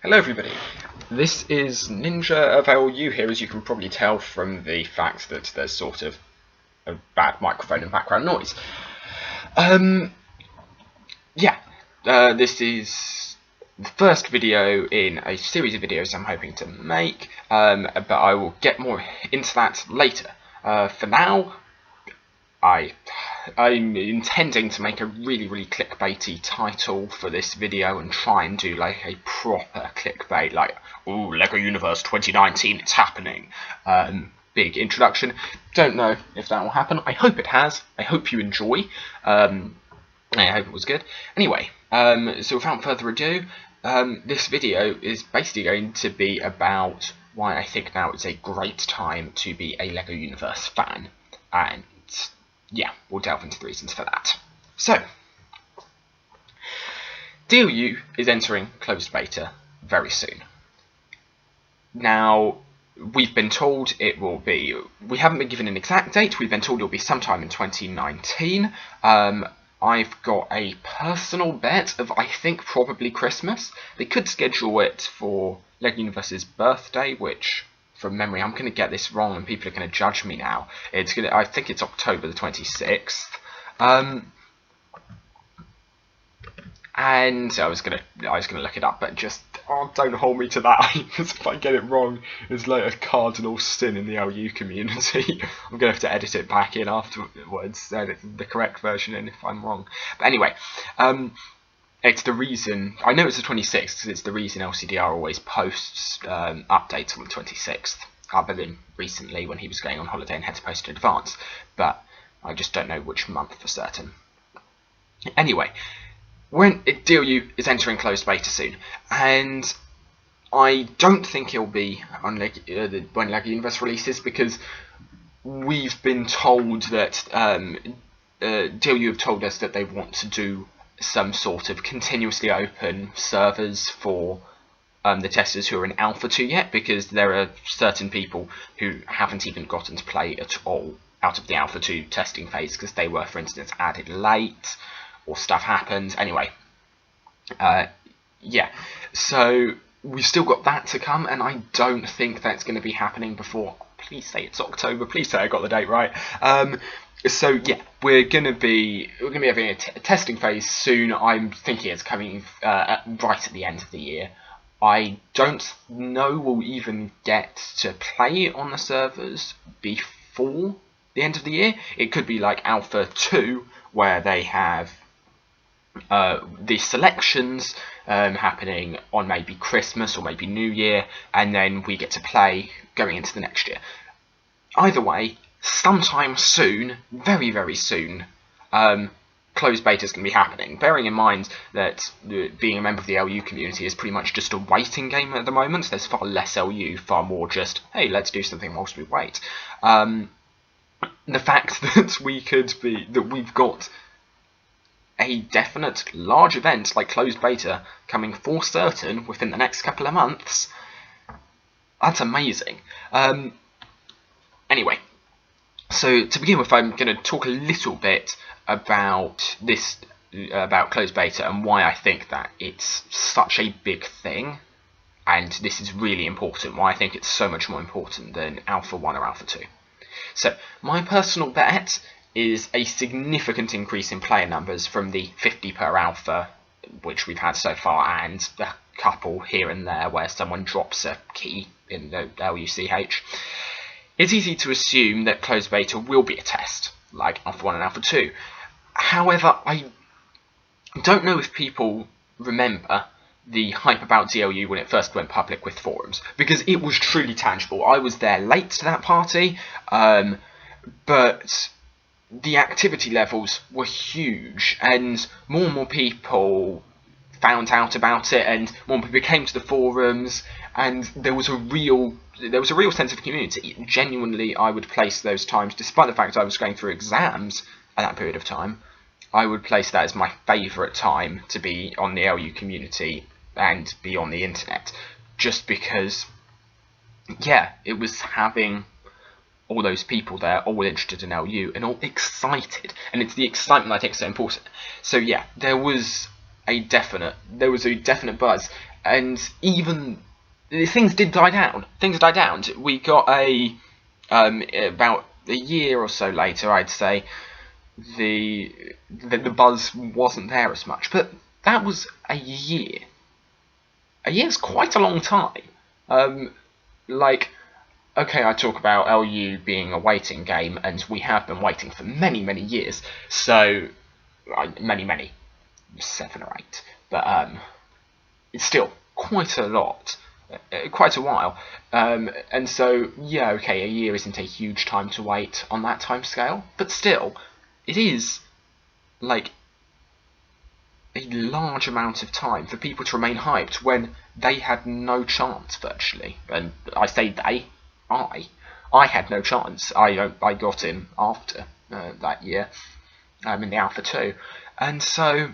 Hello everybody, this is NinjaOfLU here, as you can probably tell from the fact that there's sort of a bad microphone and background noise. This is the first video in a series of videos I'm hoping to make, but I will get more into that later. For now, I'm intending to make a really clickbaity title for this video and try and do like a proper clickbait, like, ooh, LEGO Universe 2019, it's happening. Big introduction. Don't know if that will happen. I hope it has. I hope you enjoy. I hope it was good. Anyway, so without further ado, this video is basically going to be about why I think now is a great time to be a LEGO Universe fan. And yeah, we'll delve into the reasons for that. So, DLU is entering closed beta very soon. Now, we've been told it will be, we haven't been given an exact date, we've been told it will be sometime in 2019. I've got a personal bet of, I think, probably Christmas. They could schedule it for LEGO Universe's birthday, which, from memory, I'm going to get this wrong and people are going to judge me now. I think it's October the 26th. And I was gonna look it up, but just don't hold me to that. Because if I get it wrong, it's like a cardinal sin in the LU community. I'm gonna have to edit it back in afterwards, edit the correct version in if I'm wrong. But anyway, it's the reason I know it's the 26th because it's the reason LCDR always posts updates on the 26th. Other than recently when he was going on holiday and had to post in advance, but I just don't know which month for certain. Anyway. DLU is entering closed beta soon, and I don't think it'll be on when LEGO Universe releases, because we've been told that DLU have told us that they want to do some sort of continuously open servers for the testers who are in Alpha 2 yet, because there are certain people who haven't even gotten to play at all out of the Alpha 2 testing phase because they were, for instance, added late, or stuff happened. Anyway, yeah, so we've still got that to come, and I don't think that's going to be happening before, please say it's October, please say I got the date right. So yeah, we're going to be having a testing phase soon. I'm thinking it's coming right at the end of the year. I don't know we'll even get to play on the servers before the end of the year. It could be like Alpha 2, where they have the selections happening on maybe Christmas or maybe New Year, and then we get to play going into the next year. Either way, sometime soon, very soon, closed beta is going to be happening. Bearing in mind that being a member of the LU community is pretty much just a waiting game at the moment. There's far less LU, far more just, hey, let's do something whilst we wait. The fact that we've got a definite large event like closed beta coming for certain within the next couple of months, that's amazing. Anyway, so to begin with, I'm going to talk a little bit about this, about closed beta and why I think that it's such a big thing, and this is really important, why I think it's so much more important than Alpha 1 or Alpha 2. So, my personal bet is a significant increase in player numbers from the 50 per alpha, which we've had so far, and a couple here and there where someone drops a key in the LUCH. It's easy to assume that closed beta will be a test, like Alpha 1 and Alpha 2. However, I don't know if people remember the hype about DLU when it first went public with forums, because it was truly tangible. I was there late to that party, but the activity levels were huge, and more people found out about it, and more people came to the forums, and there was a real sense of community. Genuinely, I would place those times, despite the fact I was going through exams at that period of time, I would place that as my favourite time to be on the LU community and be on the internet, just because, yeah, it was having all those people there, all interested in LU and all excited, and it's the excitement I think is so important. So yeah, there was a definite buzz, and even things did die down. Things died down. We got about a year or so later, I'd say, the buzz wasn't there as much. But that was a year. A year's quite a long time. Like, okay, I talk about LU being a waiting game, and we have been waiting for many, many years. So, many, 7 or 8. But it's still quite a lot, quite a while. And so, yeah, okay, a year isn't a huge time to wait on that time scale, but still, it is like a large amount of time for people to remain hyped when they had no chance virtually. And I say they, I had no chance. I got in after that year, in the Alpha 2, and so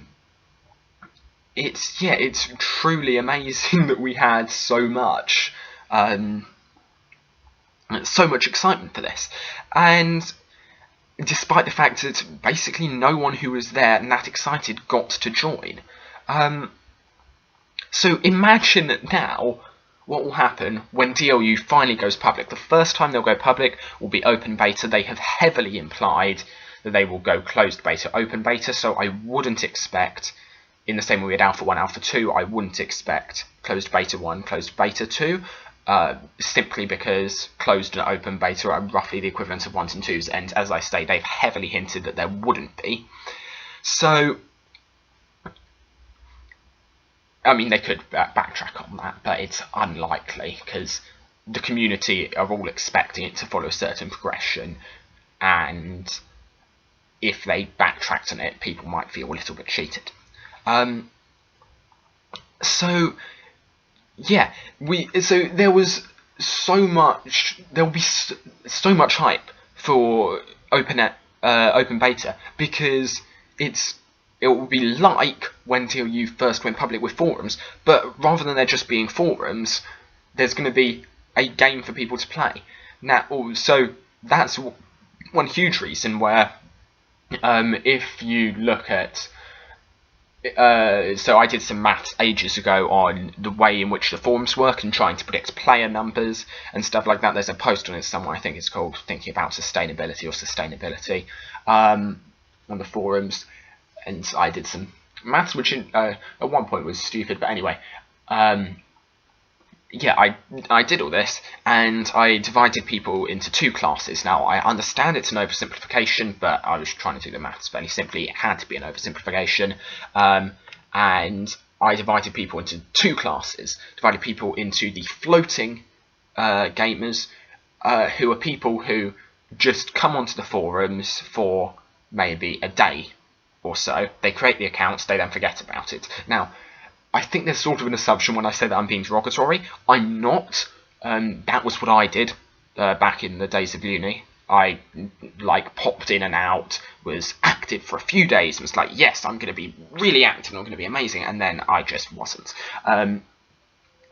it's truly amazing that we had so much excitement for this, and despite the fact that basically no one who was there and that excited got to join. So imagine now what will happen when DLU finally goes public. The first time they'll go public will be open beta. They have heavily implied that they will go closed beta, open beta, so I wouldn't expect, in the same way we had Alpha 1, Alpha 2, I wouldn't expect closed beta 1, closed beta 2, simply because closed and open beta are roughly the equivalent of 1s and 2s, and as I say, they've heavily hinted that there wouldn't be. So, I mean, they could backtrack on that, but it's unlikely, because the community are all expecting it to follow a certain progression, and if they backtracked on it, people might feel a little bit cheated. So yeah, so there was so much. There will be so much hype for open beta, because it will be like when DLU first went public with forums, but rather than there just being forums, there's going to be a game for people to play. Now, so that's one huge reason where, if you look at, so I did some maths ages ago on the way in which the forums work and trying to predict player numbers and stuff like that. There's a post on it somewhere, I think it's called Thinking About Sustainability or Sustainability, on the forums, and I did some maths, which at one point was stupid, but anyway, yeah, I did all this, and I divided people into 2 classes. Now, I understand it's an oversimplification, but I was trying to do the maths fairly simply. It had to be an oversimplification, and I divided people into 2 classes. Divided people into the floating gamers, who are people who just come onto the forums for maybe a day or so. They create the accounts, they then forget about it. Now, I think there's sort of an assumption when I say that I'm being derogatory. I'm not. That was what I did back in the days of uni. I popped in and out, was active for a few days, and was like, yes, I'm going to be really active and I'm going to be amazing, and then I just wasn't.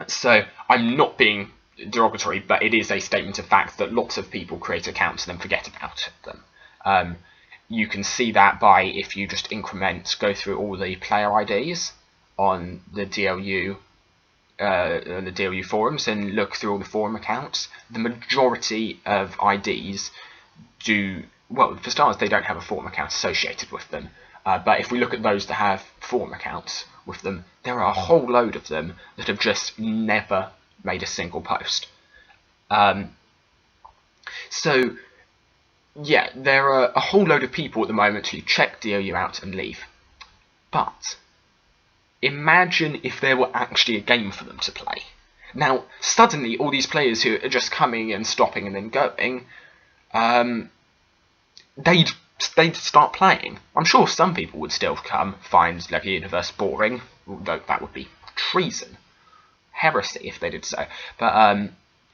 So I'm not being derogatory, but it is a statement of fact that lots of people create accounts and then forget about them. You can see that by, if you just go through all the player IDs on the DLU forums and look through all the forum accounts. The majority of IDs do, well, for starters, they don't have a forum account associated with them. But if we look at those that have forum accounts with them, there are a whole load of them that have just never made a single post. So, yeah, there are a whole load of people at the moment who check DLU out and leave. But imagine if there were actually a game for them to play. Now, suddenly, all these players who are just coming and stopping and then going, they'd start playing. I'm sure some people would still come, find LEGO Universe boring, although that would be treason, heresy if they did so, but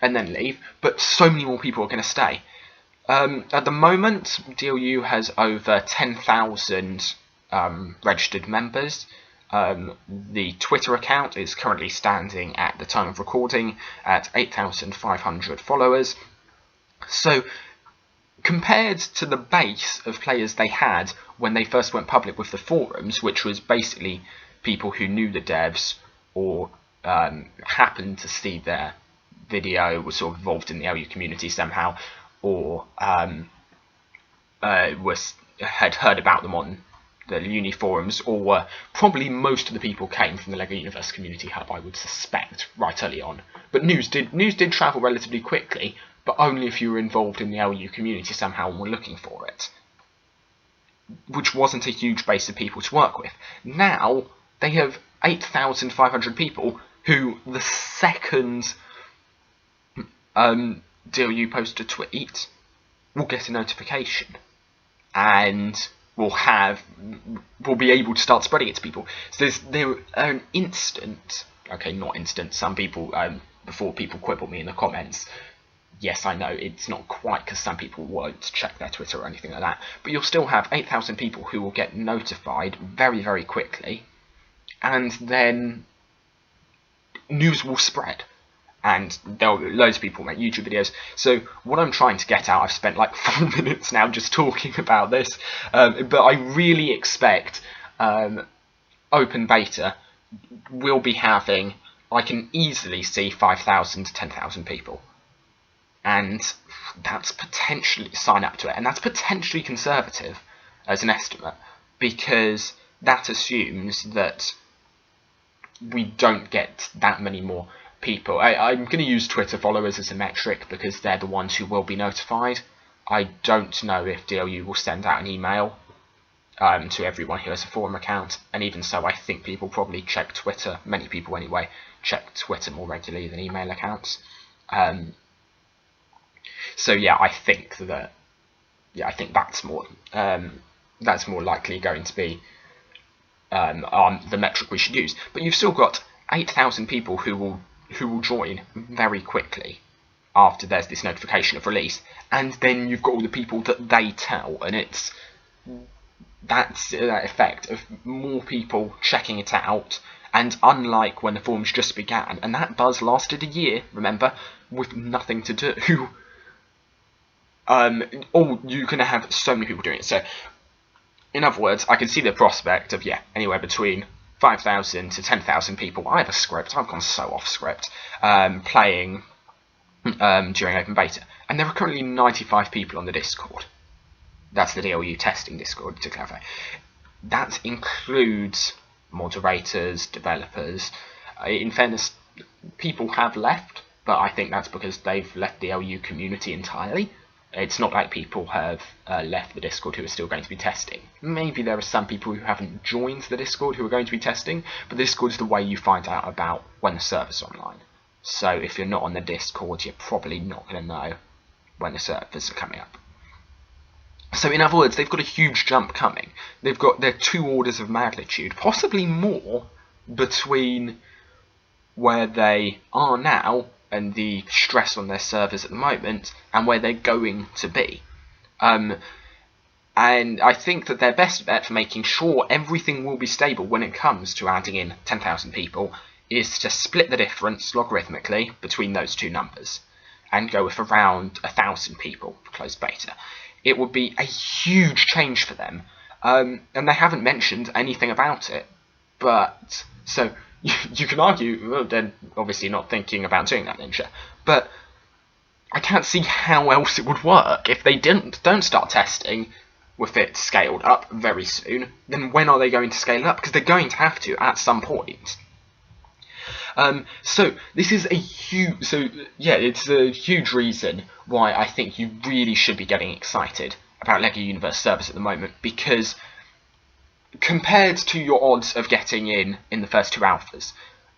and then leave. But so many more people are going to stay. At the moment, DLU has over 10,000 registered members. The Twitter account is currently standing at the time of recording at 8,500 followers. So, compared to the base of players they had when they first went public with the forums, which was basically people who knew the devs or happened to see their video, was sort of involved in the LU community somehow, or had heard about them on the uni forums, or probably most of the people came from the LEGO Universe Community Hub, I would suspect, right early on. But news did travel relatively quickly, but only if you were involved in the LU community somehow and were looking for it, which wasn't a huge base of people to work with. Now they have 8,500 people who, the second DLU post a tweet, will get a notification and will be able to start spreading it to people. So there an instant, okay, not instant, some people, before people quibble me in the comments, yes, I know it's not quite, because some people won't check their Twitter or anything like that, but you'll still have 8,000 people who will get notified very, very quickly, and then news will spread. And loads of people make YouTube videos. So what I'm trying to get out, I've spent like 4 minutes now just talking about this, but I really expect open beta will be having, I can easily see 5,000 to 10,000 people. And that's potentially, sign up to it, and that's potentially conservative as an estimate, because that assumes that we don't get that many more people. I'm going to use Twitter followers as a metric because they're the ones who will be notified. I don't know if DLU will send out an email to everyone who has a forum account, and even so, I think people probably check Twitter, many people anyway, check Twitter more regularly than email accounts. So yeah, I think that's more likely going to be the metric we should use. But you've still got 8,000 people who will join very quickly after there's this notification of release, and then you've got all the people that they tell, and that's that effect of more people checking it out. And unlike when the forums just began, and that buzz lasted a year, remember, with nothing to do, you're going to have so many people doing it. So, in other words, I can see the prospect of, anywhere between 5,000 to 10,000 people. I have a script, I've gone so off script, playing during open beta. And there are currently 95 people on the Discord. That's the DLU testing Discord, to clarify. That includes moderators, developers. In fairness, people have left, but I think that's because they've left the LU community entirely. It's not like people have left the Discord who are still going to be testing. Maybe there are some people who haven't joined the Discord who are going to be testing, but the Discord is the way you find out about when the server's online. So if you're not on the Discord, you're probably not going to know when the servers are coming up. So in other words, they've got a huge jump coming. They're 2 orders of magnitude, possibly more, between where they are now and the stress on their servers at the moment, and where they're going to be. And I think that their best bet for making sure everything will be stable when it comes to adding in 10,000 people is to split the difference logarithmically between those 2 numbers and go with around 1,000 people for closed beta. It would be a huge change for them, and they haven't mentioned anything about it. But so you can argue, well, they're obviously not thinking about doing that, Ninja. But I can't see how else it would work if they don't start testing with it scaled up very soon. Then when are they going to scale it up? Because they're going to have to at some point. So this is a huge. So yeah, it's a huge reason why I think you really should be getting excited about LEGO Universe servers at the moment, because compared to your odds of getting in the first 2 alphas,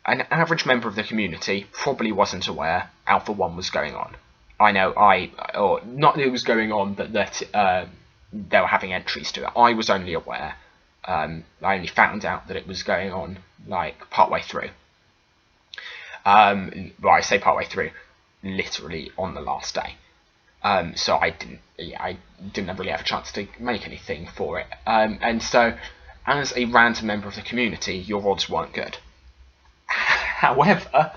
an average member of the community probably wasn't aware Alpha 1 was going on. I know not that it was going on, but that they were having entries to it. I was only aware. I only found out that it was going on like partway through. Well, I say partway through, literally on the last day. So I didn't really have a chance to make anything for it. And so, as a random member of the community, your odds weren't good. However,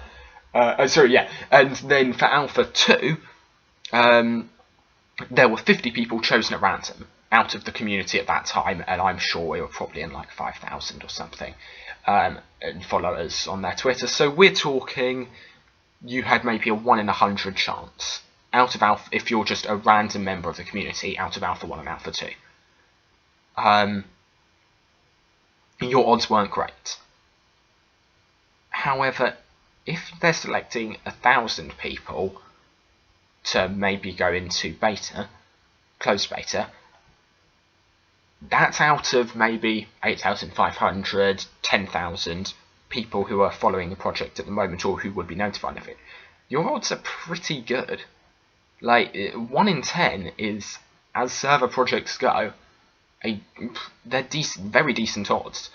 and then for Alpha 2, there were 50 people chosen at random out of the community at that time, and I'm sure we were probably in like 5,000 or something. and followers on their Twitter. So we're talking, you had maybe a 1 in 100 chance out of alpha, if you're just a random member of the community, out of alpha 1 and alpha 2. Your odds weren't great. However, if they're selecting 1,000 people to maybe go into beta, closed beta, that's out of maybe 8,500, 10,000 people who are following the project at the moment or who would be notified of it. Your odds are pretty good. Like, 1 in 10 is, as server projects go, they're decent, very decent odds.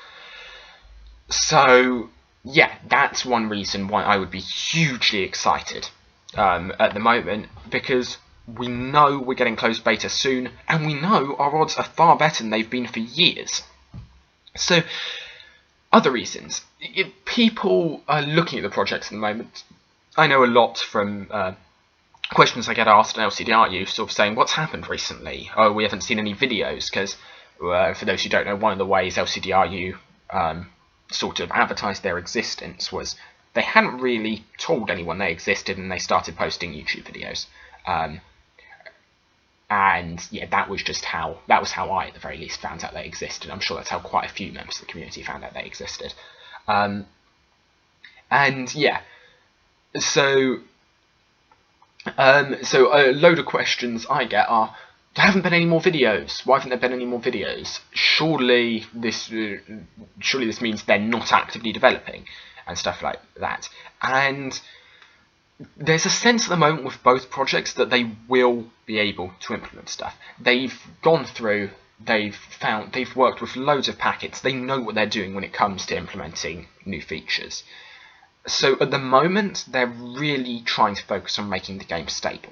So, yeah, that's one reason why I would be hugely excited at the moment, because we know we're getting closed beta soon, and we know our odds are far better than they've been for years. So, other reasons. If people are looking at the projects at the moment, I know a lot from questions I get asked on LCDRU, sort of saying, what's happened recently? Oh, we haven't seen any videos, because for those who don't know, one of the ways LCDRU sort of advertised their existence was they hadn't really told anyone they existed, and they started posting YouTube videos. And yeah, that was how I, at the very least, found out they existed. I'm sure that's how quite a few members of the community found out they existed. And yeah, so a load of questions I get are, there haven't been any more videos. Why haven't there been any more videos? Surely this means they're not actively developing and stuff like that. And there's a sense at the moment with both projects that they will be able to implement stuff. They've gone through, they've worked with loads of packets. They know what they're doing when it comes to implementing new features. So at the moment, they're really trying to focus on making the game stable.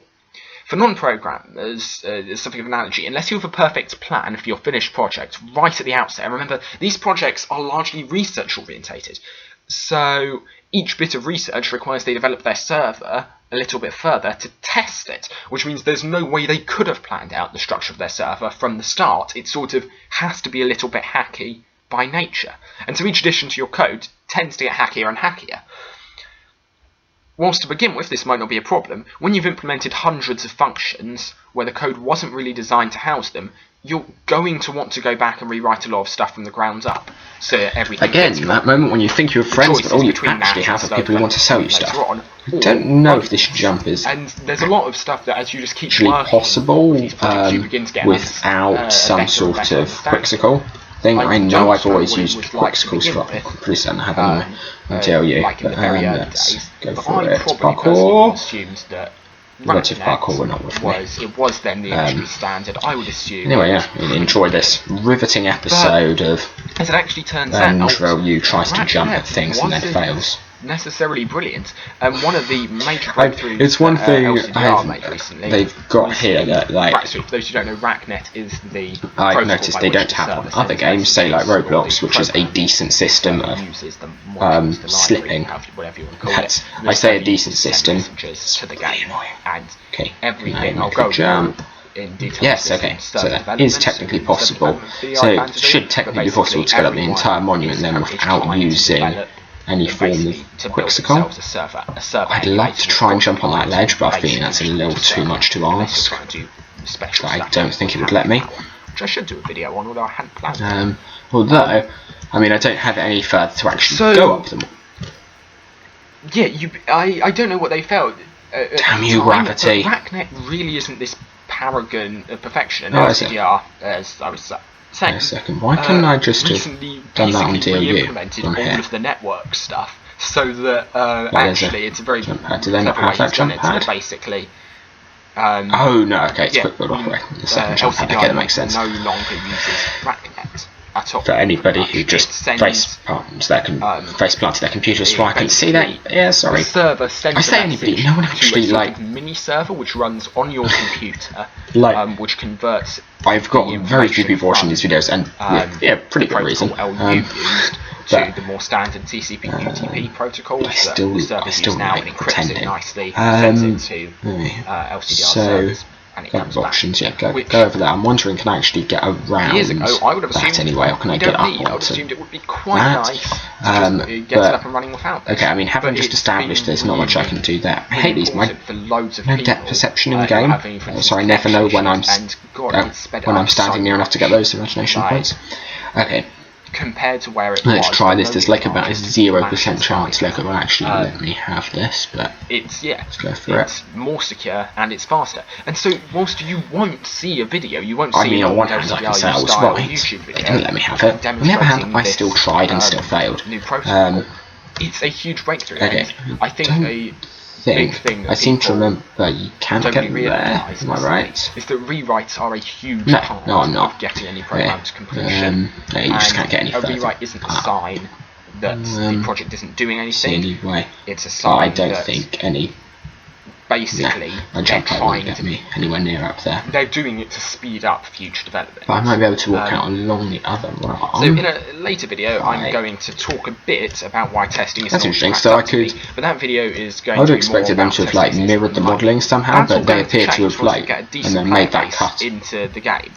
For non-programmers, as something of an analogy, unless you have a perfect plan for your finished project right at the outset, and remember, these projects are largely research orientated, so each bit of research requires they develop their server a little bit further to test it, which means there's no way they could have planned out the structure of their server from the start. It sort of has to be a little bit hacky by nature, and so each addition to your code tends to get hackier and hackier. Whilst to begin with, this might not be a problem, when you've implemented hundreds of functions where the code wasn't really designed to house them, you're going to want to go back and rewrite a lot of stuff from the ground up. So everything again, that moment when you think you have friends, but all you actually have are people who want to sell you stuff. I don't know if this jump is and there's a lot of stuff that as you just keep actually working, possible without some sort of quixicle thing. I know I've always used quixicles for pretty certain I haven't until you. Like in the very early days. Go But for I it. probably Parkour. personally assumed that Relative parkour were not with me. it was then the industry standard. I would assume. Anyway, yeah, enjoy this riveting episode of as it actually turns out, NinjaOfLU tries to jump at things and then fails. Necessarily brilliant. One of the major breakthroughs it's one thing LCDR made recently. They've got here that, like, so for those who don't know, RackNet is the I've noticed they don't have on other games, say like Roblox, which is a decent system of slipping. I say a decent system. To the game, and okay, everything. I'll go jump. In detail. Yes, okay, so that is technically possible. So it should technically be possible to develop the entire monument then without using any form of quixicle. I'd like to try and jump on that ledge, but I think that's a little too much to ask. I don't think it would let me. Which I should do a video on, although I hadn't planned. Although, I mean, I don't have any further to actually go up them. Yeah, I don't know what they felt. Damn you, gravity! RackNet really isn't this paragon of perfection, and LCDR, as I was saying. Wait a second, why couldn't I just have done that on DLU implemented from all here? of the network stuff, so that actually it's a very jump pad. Do they not have that jump pad? Basically, oh no, okay, it's quick build operate. The second jump pad, okay, that makes sense. No longer uses RackNet at all. For anybody who just face plants their computers, so I can see that. Yeah, sorry. The server sends I say anybody, no one actually like mini server which runs on your computer, like which converts. I've got very few people watching these videos, and yeah, pretty good reason. To the more standard TCP UTP protocols I still now like and encrypts pretending. it nicely, sends it to LCDR servers. and it couple comes of back. options, yeah, go over there. I'm wondering, can I actually get around Years ago, I would have assumed that anyway, or can I get up I would have onto assumed it would be quite that? nice to just get it up and running without this. Okay, I mean, having But just it's established there's not much I can do there. I really hate these. My important for loads of no people, depth perception in who game, have, for instance, so I never know when I'm and God, it's sped when up I'm standing so near enough to get much, those imagination like, points. Okay, compared to where it let's was. try this. There's like when about a just 0% chance mashed Lego will actually let me have this, but it's let's go for it's more secure and it's faster. And so whilst you won't see a video, you won't I see mean, an on one old hand, I can say I LCD was style right. YouTube video. They didn't let me have it. On the other hand, I still tried and still failed. New protocol. It's a huge breakthrough. Okay, And I think a big thing that I seem to people remember you can don't get really there. realise Am I right? is that rewrites are a huge No, part no, I'm not. of getting any program to completion. No, you just And can't get any a further. rewrite isn't a sign that the project isn't doing anything. Anyway, It's a sign I don't that think any. basically A they're jump won't trying get to me anywhere near up there. they're doing it to speed up future development. But I might be able to walk out along the other arm. So in a later video, I'm going to talk a bit about why testing is That's not interesting. cracked So up I to me, could. but that video is going I would to have be more expected them about to have like testing mirrored the systems. modelling somehow, That's all but they going to appear to change have once we like get a and decent then made player that base cut. into the game.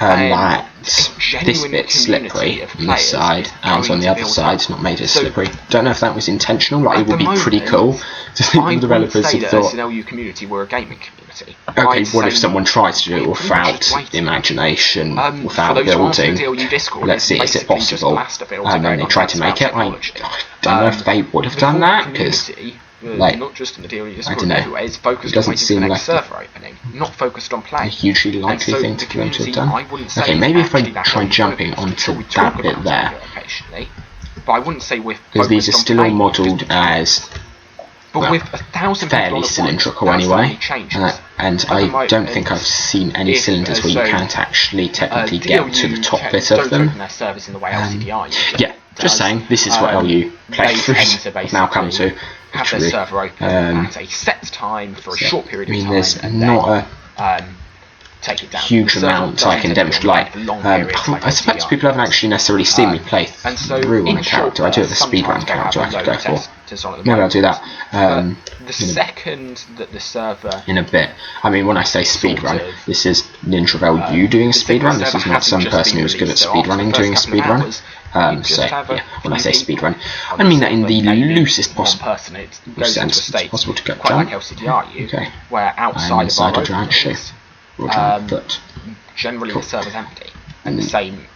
That a this genuine bit's community slippery of on this players side, is and going on the to other build side, up. it's not made as So, slippery. Don't know if that was intentional. Like at it would the be pretty moment, cool to think I the developers wouldn't say have that thought. SNLU community were a gaming community. Okay, I'd what if say someone tries to do it we're pretty much without waiting. imagination, For without those who aren't building? from the DLU Discord, Let's see, is it basically just possible? Blasterfields And then going they on try to about make it. I technology. don't know if they would have The done whole that, because community, like, not just in the DLU Discord, don't know. everywhere, is focused It on doesn't waiting for seem the next like server opening, not focused on a playing. hugely likely so thing the for them to have community, I done. wouldn't say Okay, is maybe if I actually that try well jumping focused. onto We talk that bit about there, it occasionally, but I wouldn't say we're because these are focused on still all playing, modelled because as but well, with 1,000 fairly people on at cylindrical once, that's anyway, only changes. and At the I moment, don't think I've seen any if, cylinders where you so, can't actually technically get to the top bit don't of them. open their servers in the way LCDR usually Yeah, just does. saying, this is what LU They playthroughs tend to have now come to. basically have their literally. server open at a set time for a short period of time. I mean, there's and not then, take it down. huge The server amount I can doesn't demonstrate. for long periods like I suppose LCDR. people haven't actually necessarily seen me play And so through on in a character. I do have a short, speedrun sometimes they'll character I have could a go load for. testers on at the Maybe I'll do moment. that. The second that the server In a bit. I mean, when I say speedrun, of, this is NinjaOfLU doing a the second speedrun. This server is not hasn't some just person been who's good at released, so after the speedrunning first doing a couple of speedrun. hours, you So, just have a yeah, when I say few speedrun, on I mean that in server, the maybe loosest one possible person. It goes into a sense. state It's possible to go quite jump. like LCDRU, Okay. where I'm outside of inside our a giant ship. openings, Or giant foot. generally Cool. the server's empty. And The same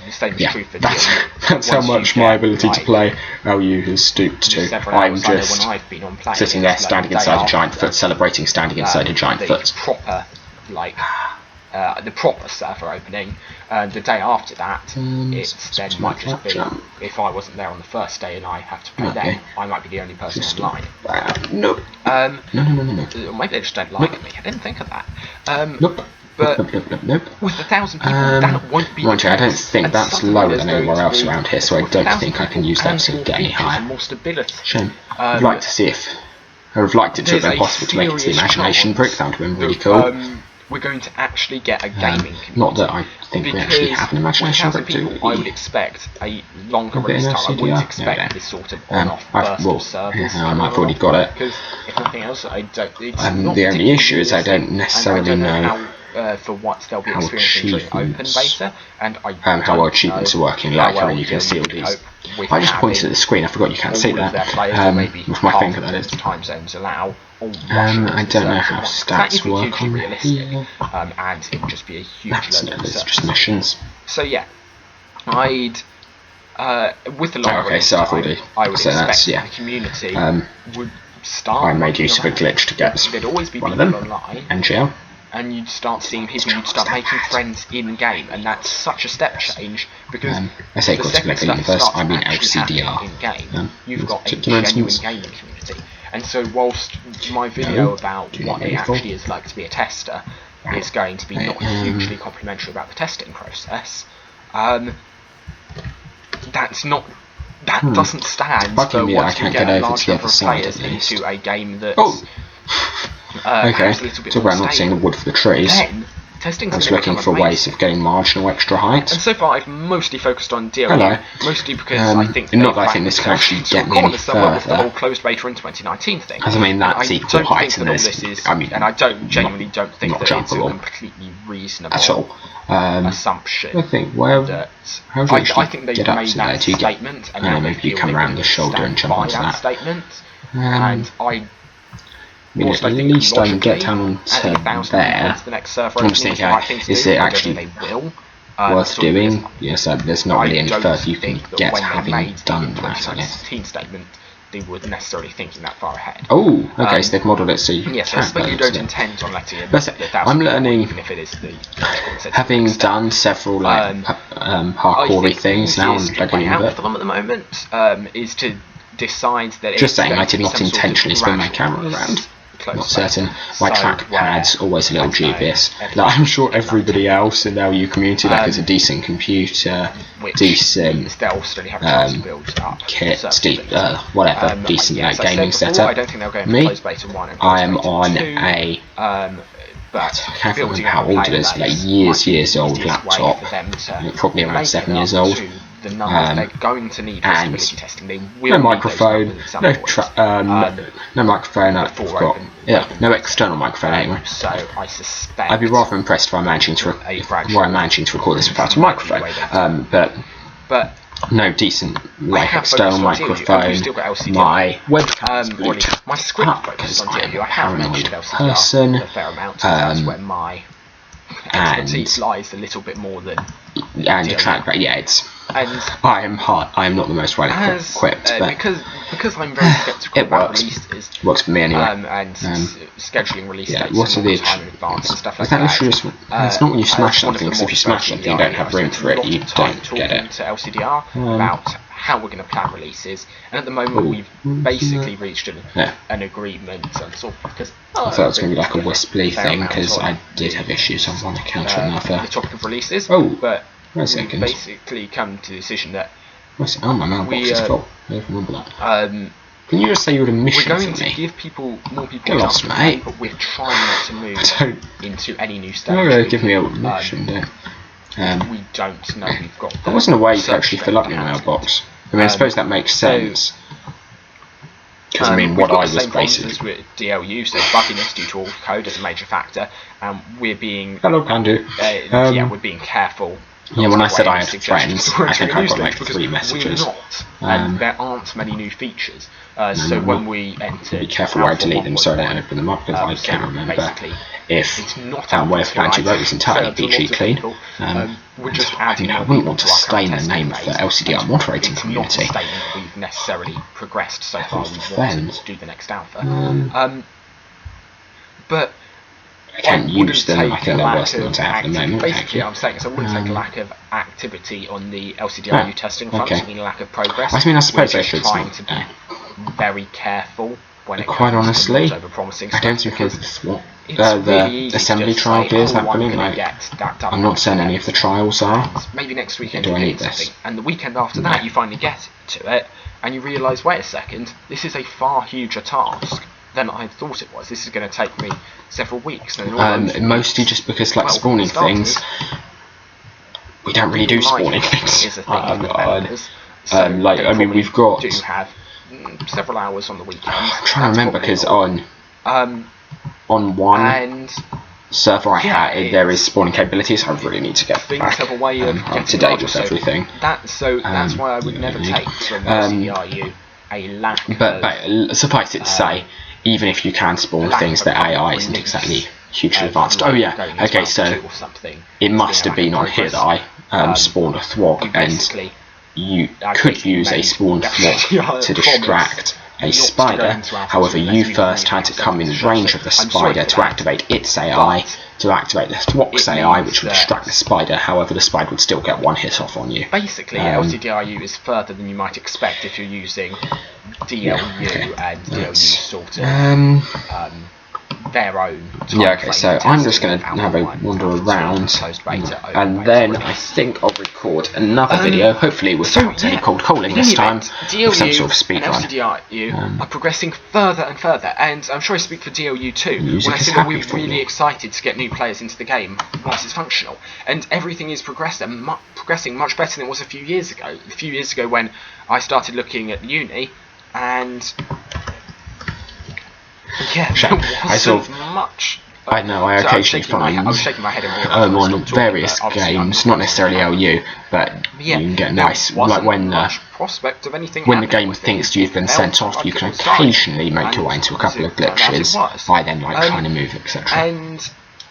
is yeah, true for that's, DLU. that's how Once you much my get, ability to like, play LU has stooped to. several I'm hours, I know just when I've been on play, sitting there it's like standing the day inside a after, giant foot, celebrating standing inside a giant the foot. proper, like, the proper server opening. The day after that, it's then might just be, if I wasn't there on the first day and I have to play then, I might be the only person online. Nope. No. Maybe they just don't like me. I didn't think of that. Nope. But Nope. with 1,000 people, that won't be the Mind you, I don't case. think And that's suddenly lower there's than going anywhere to else be, around here, so I with don't 1,000 think I can use that and to more get any features and higher. more stability. Shame. I'd like to see if I would have liked it to have There's been a possible to make it to the serious imagination chance brick. That would have been really that, cool. We're going to actually get a gaming community. Not that I think we actually have an imagination 1,000 brick, do people, we? I would expect a longer A bit release in time. I wouldn't LCDR? expect No. this sort of on-off burst well, of servers. I might have already got it. Because if nothing else, I don't. It's not The only issue particularly is I don't realistic, necessarily and I don't know how, for what they'll be how experiencing during open achievements- beta, and I how well achievements are working. Like how you can see all these. I just pointed at the screen. I forgot you can't see that. With my finger, that is. Time zones allow. I don't know how stats work on realistic, here. and it would just be a huge That's load no, of it's servers. just missions. So yeah, I'd with the longer release so I've time, already. I would So expect that's yeah. the community would I start. made use of a working glitch to get there'd always be one people of them. online, NGO. and you'd start seeing people, you'd start making friends in game, and that's such a step change because I say the Quantum second Lego stuff Universe, starts I mean actually happening LCDR. in game. You've got a particular genuine instance. gaming community, and so whilst my video about do what not it evil. actually is like to be a tester is going to be not hugely complimentary about the testing process, that's not. That doesn't stand for I once you can't get get a over large to the number other of side players at least. into a game that's Okay, perhaps a little bit talk more about not seeing the stable. wood for the trees. Then testing. I was looking for ways of getting marginal extra height. And so far, I've mostly focused on DLU. Hello. Mostly because I think not that I think this can actually get me any further. With the whole closed beta in 2019 thing. Because I mean that's equal height, and and I genuinely don't think that it's a completely reasonable at all. Assumption. I think how do you I think they've get up made to there? that Do you get, statement, and then maybe you come around the shoulder and jump onto that statement. And I mean, at least I can get down to there. I'm just thinking, is it actually worth doing? Yes, there's not really any further you can get having done that, I guess. Statement, they weren't necessarily thinking that far ahead. Oh, okay, so they've modelled it so you yes, can but you don't intend on letting it. I'm learning, even if it is the having done several parkoury things now and beginning out for them at the moment is to decide that just saying I did not intentionally spin my camera around. Not certain. My trackpad's always a little dubious. Like, I'm sure everybody else in the LU community that has a decent computer, decent kit, whatever, decent gaming setup. Me, I am on a I can't remember how old it is, like years old laptop, probably around 7 years old. The numbers they're going to need and testing. They will no microphone, no microphone. I've got no external microphone anyway. So I suspect I'd be rather impressed if I'm managing to record this without a microphone. But no decent external microphone. My webcam's Bluetooth. My script because I'm a I have paranoid person. a fair amount. That's where my expertise lies a little bit more than and the trackpad. Yeah, it's. And I am not the most well equipped, but because I'm very skeptical about releases. Works for me anyway. And scheduling release dates what are the time in advance and stuff like that? That. It's not when you smash something, because if you smash something, you don't have room for it. You don't get it. To LCDR about how we're going to plan releases, and at the moment we've basically reached an agreement and sort of because I thought it was going to be like a wisply thing because I did have issues on one account or another. The topic of releases, but we basically come to the decision that my mailbox is full. I don't remember that. Can you just say you're a mission for me? We're going to give more people Get lost, mate. But we're trying not to move into any new stage. Don't give me a mission, we don't know we've got. There wasn't a way you could actually fill up your mailbox. I mean, I suppose that makes sense. Because I mean, what I was basically with DLU, so bugginess due to all code is a major factor, and we're being hello, Pandu. We're being careful. Yeah, when I said I had friends, I think I got like 3 messages. And there aren't many new features. So when we enter, be careful where I delete them so I don't open them up, because I can't remember if that way of Pandu wrote is entirely PG clean. We're just I wouldn't want to stain the name of the LCDR moderating community. It's not a statement that we've necessarily progressed so far. We want to do the next alpha. But I can't use them. I think they're worse than what I have at the moment. Basically, I'm saying I wouldn't take a lack of activity on the LCDRU testing front. I mean, a lack of progress. I mean, I suppose I should trying to be very careful when it quite comes honestly, to over-promising I don't stuff, think the assembly trial gear is happening. I'm not saying any of the trials are. Maybe next weekend do you I need get this? something, and the weekend after that you finally get to it, and you realise, wait a second, this is a far huger task than I thought it was. This is going to take me several weeks. Mostly just because, like, spawning things, we don't really do spawning things. I mean, we've got. Do have several hours on the weekend. I'm trying to remember because on one server I had, there is spawning capabilities. I really need to get back up to date with everything. That's why I would never take from CRU a lack. But suffice it to say, even if you can spawn things, the AI isn't exactly hugely advanced. Oh yeah, okay, so it must have been on here that I spawned a thwog, and you could use a spawned thwog to distract a spider. However, you first had to come in range of the spider to activate its AI, to activate the thwog's AI, which would distract the spider. However, the spider would still get one hit off on you. Basically, LCDRU is further than you might expect if you're using DLU and DLU sort of their own. Yeah, okay, so I'm just going to have a wander around, and then I think I'll record another video, hopefully without any cold calling this time, with some sort of speed run. NinjaOfLU are progressing further and further, and I'm sure I speak for DLU too, when I say that we're really excited to get new players into the game once it's functional, and everything is progressing much better than it was a few years ago. A few years ago when I started looking at uni, and yeah, there wasn't much. I know, I occasionally find on various games, not necessarily LU, but you can get nice, like when the game thinks you've been sent off, you can occasionally make your way into a couple of glitches by then like trying to move, etc. And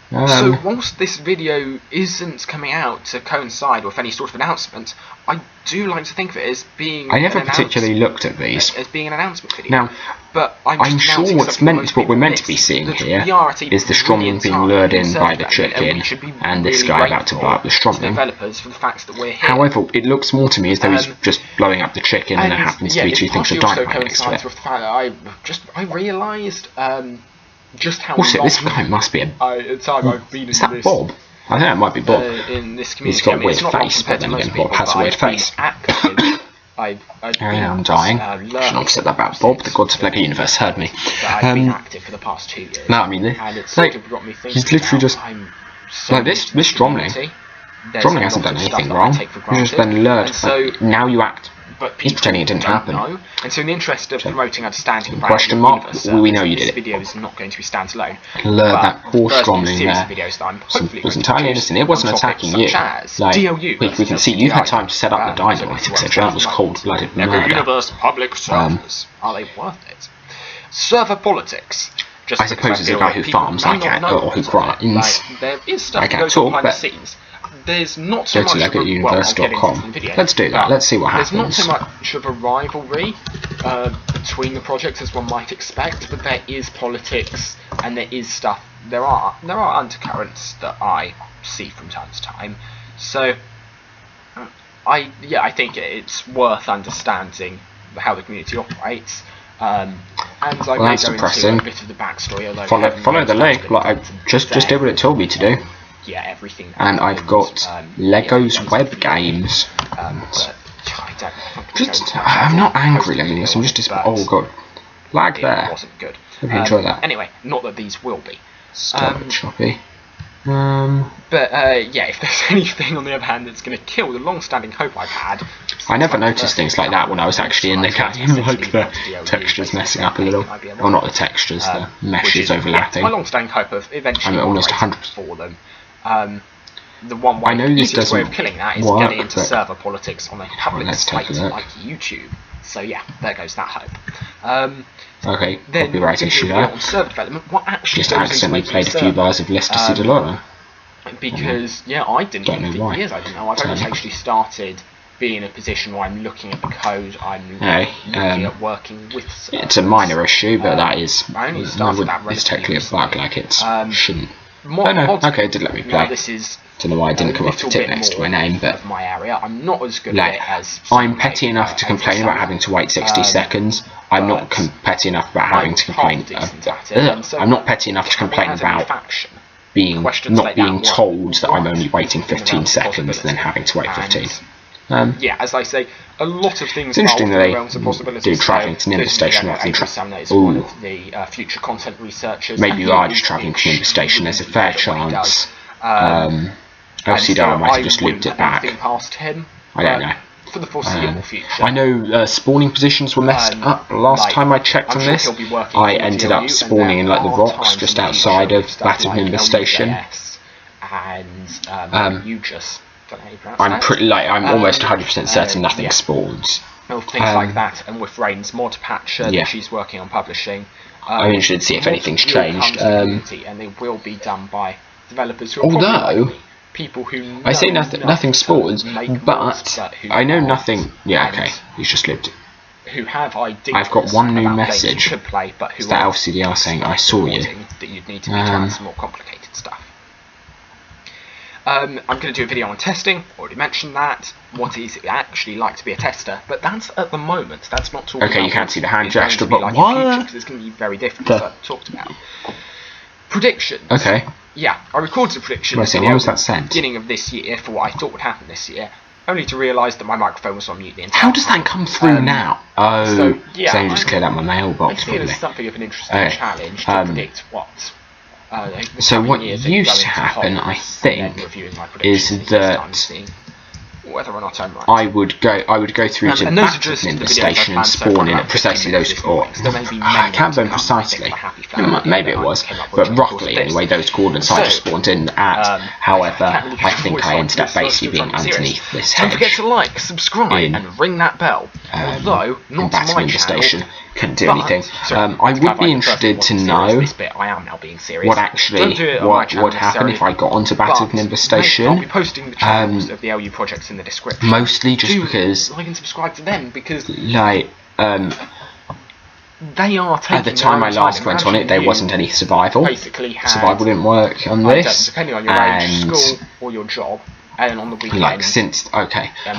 so whilst this video isn't coming out to coincide with any sort of announcement, I do like to think of it as being I never particularly looked at these as being an announcement video. Now, but I'm sure what we're meant to be seeing here is the Stromling being lured in by the chicken, and this guy about to blow up the Stromling. However, it looks more to me as though he's just blowing up the chicken, and there happens to be two things of dynamite next to it. I realised just how also, this guy must be is that Bob? I think that might be Bob. He's got a weird face, but then again, Bob has a weird face. I'm dying. I shouldn't have said that about Bob. The gods of Lego Universe heard me. I've been active for the past 2 years. No, I mean, he's literally just like this Stromling. Stromling hasn't done anything wrong. He's just been lured. Like, now you act. But he's pretending it didn't happen. Know. And so in the interest of promoting understanding about question mark, we know you did it. This video is not going to be standalone. Lure that poor Stromling there. It was entirely innocent. It wasn't attacking you. Like, we can see you've had time to set up the dynamite, etc. That was cold-blooded murder. Universe public servers. Are they worth it? Server politics. Just I suppose it's a guy who farms like or who grinds. There is stuff that goes behind the scenes. There's not so much of LegoUniverse.com. Let's do that. Let's see what happens. There's not so much of a rivalry between the projects as one might expect, but there is politics and there is stuff. There are undercurrents that I see from time to time. So I think it's worth understanding how the community operates. And I may go into a bit of the backstory. Follow the link. Like I just did what it told me to do. Yeah, everything. And I've got Lego's web games. I'm not angry, I mean, I'm just disappointed. Oh god, lag there. It wasn't good. Hope you enjoy that. Anyway, not that these will be. Choppy. But yeah, if there's anything on the other hand that's going to kill the long-standing hope I've had. I never noticed things like that when I was actually in the game, like the textures messing up a little. Or not the textures, the meshes overlapping. My long-standing hope of eventually almost 100% for them. The one way, easiest way of killing that is getting into server politics on a public site like YouTube. So yeah, there goes that hope. Okay, copyright issue there. On server development, what actually just accidentally played a few bars of Lester Sidolora. Because yeah, I didn't know for years. I didn't know. I've only actually started being in a position where I'm looking at the code. I'm looking at working with. It's a minor issue, but that is it's technically a bug. Like it shouldn't. Okay, it did let me play. Don't know why I didn't come up with a tick next to my name, but my area. I'm not as good at it as I'm petty enough to complain about having to wait 60 seconds. I'm not petty enough about having to complain. I'm not petty enough to complain about not being told that I'm only waiting 15 seconds and then having to wait 15. Yeah, as I say, a lot of things. It's interesting that they do travelling to Nimba Station rather than the future content researchers. Maybe you are just travelling to Nimba Station. There's a fair chance. LCD might have just looped it back. I don't know. For the foreseeable future. I know spawning positions were messed up last time I checked on this. I ended up spawning in like the rocks just outside of that of Nimba Station. And you just. I'm almost 100% certain nothing spawns. Things like that, and with Rain's mod patch that she's working on publishing. I'm interested to see if anything's changed. And they will be done by developers who are people who know I say nothing spawns, but I know nothing. Yeah, okay, he's just lived. Who have ideas? I've got one new message. Play, but who it's the LCDR saying I saw you. That you'd need to be trying some more complicated stuff. I'm going to do a video on testing, already mentioned that, what is it actually like to be a tester, but that's at the moment, that's not talking about... Okay, you can't see the hand gesture, but like what? Because it's going to be very different, as I've talked about. predictions. Okay. Yeah, I recorded a prediction When video was that at the sent? beginning of this year for what I thought would happen this year, only to realise that my microphone was on mute the entire How does that come through now? Oh, so yeah, so you just cleared out my mailbox, I feel probably. it's something of an interesting challenge to predict what. So what used to happen, I think, is that whether or not I'm right. I would go through to back to the Nimbus station and spawn in at precisely those. I can't remember precisely. Maybe it was, but roughly anyway, those coordinates I just spawned in at. However, I think I ended up basically being underneath this hedge. Don't forget to like, subscribe, and ring that bell. Although not to my channel. Station. Couldn't do anything. I would be interested to know what actually would happen if I got onto Battle of Nimbus Station. I'll be posting the channels of the LU projects in the description. Mostly just because, like and subscribe to them because like, they are taking at the time I last went on it, there wasn't any survival. Survival didn't work on this, depending on your age, school or your job. And on the weekend, like since I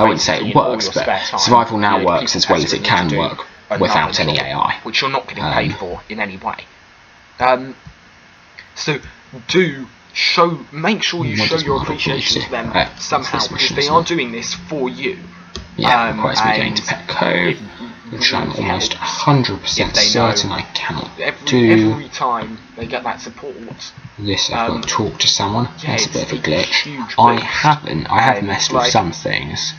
wouldn't say it works, but survival now works as well as it can work without any AI, which you're not getting paid for in any way. So make sure you show your appreciation to them somehow, because they are doing this for you. Yeah, requires me going to Petco, which I'm almost 100% certain I cannot do. Every time they get that support. This I've got to talk to someone. Yeah, that's a bit of a glitch. I have messed with some things.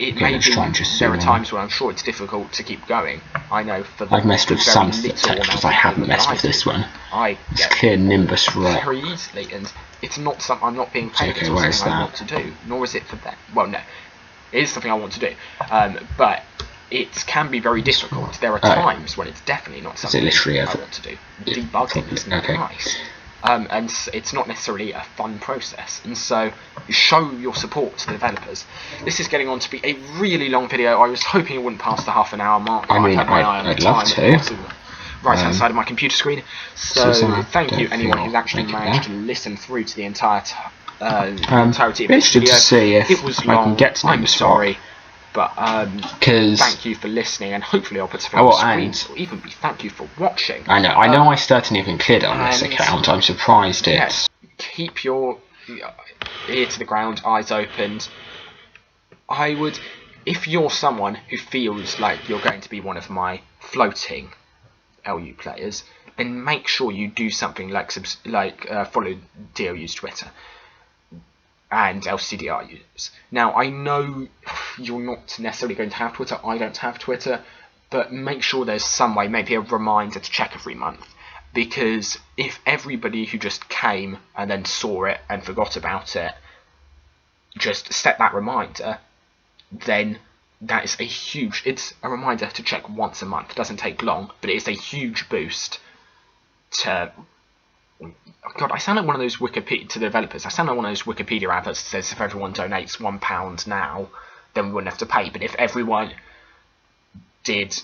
It may be, there are times where I'm sure it's difficult to keep going. I know I've messed with some textures. I haven't messed with this one. It's clear Nimbus rock very easily, and it's not something I'm not being paid. It's not something I want to do, nor is it for them. Well, no, it is something I want to do, but it can be very difficult. There are times when it's definitely not something I want to do. Debugging is nice. And it's not necessarily a fun process, and so show your support to the developers. This is getting on to be a really long video. I was hoping it wouldn't pass the half-an-hour mark. I mean, I'd love to. Right hand side of my computer screen. So thank you anyone who's actually managed to listen through to the entirety of this video. To see if it was long. I'm sorry. But thank you for listening, and hopefully I'll put something on the screen, or even thank you for watching. I know I certainly haven't cleared on this account. I'm surprised it's... Keep your ear to the ground, eyes opened. I would, if you're someone who feels like you're going to be one of my floating LU players, then make sure you do something like follow DOU's Twitter and LCDRUs. Now, I know you're not necessarily going to have Twitter, I don't have Twitter, but make sure there's some way, maybe a reminder to check every month, because if everybody who just came and then saw it and forgot about it just set that reminder, then that is it's a reminder to check once a month. It doesn't take long, but it is a huge boost to... God, I sound like one of those Wikipedia to the developers. I sound like one of those Wikipedia adverts that says if everyone donates £1 now, then we wouldn't have to pay. But if everyone did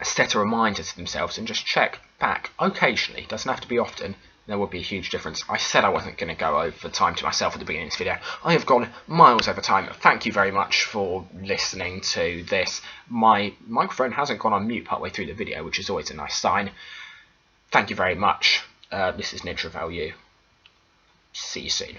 set a reminder to themselves and just check back occasionally, doesn't have to be often, there would be a huge difference. I said I wasn't going to go over time to myself at the beginning of this video. I have gone miles over time. Thank you very much for listening to this. My microphone hasn't gone on mute partway through the video, which is always a nice sign. Thank you very much. This is NinjaOfLU. See you soon.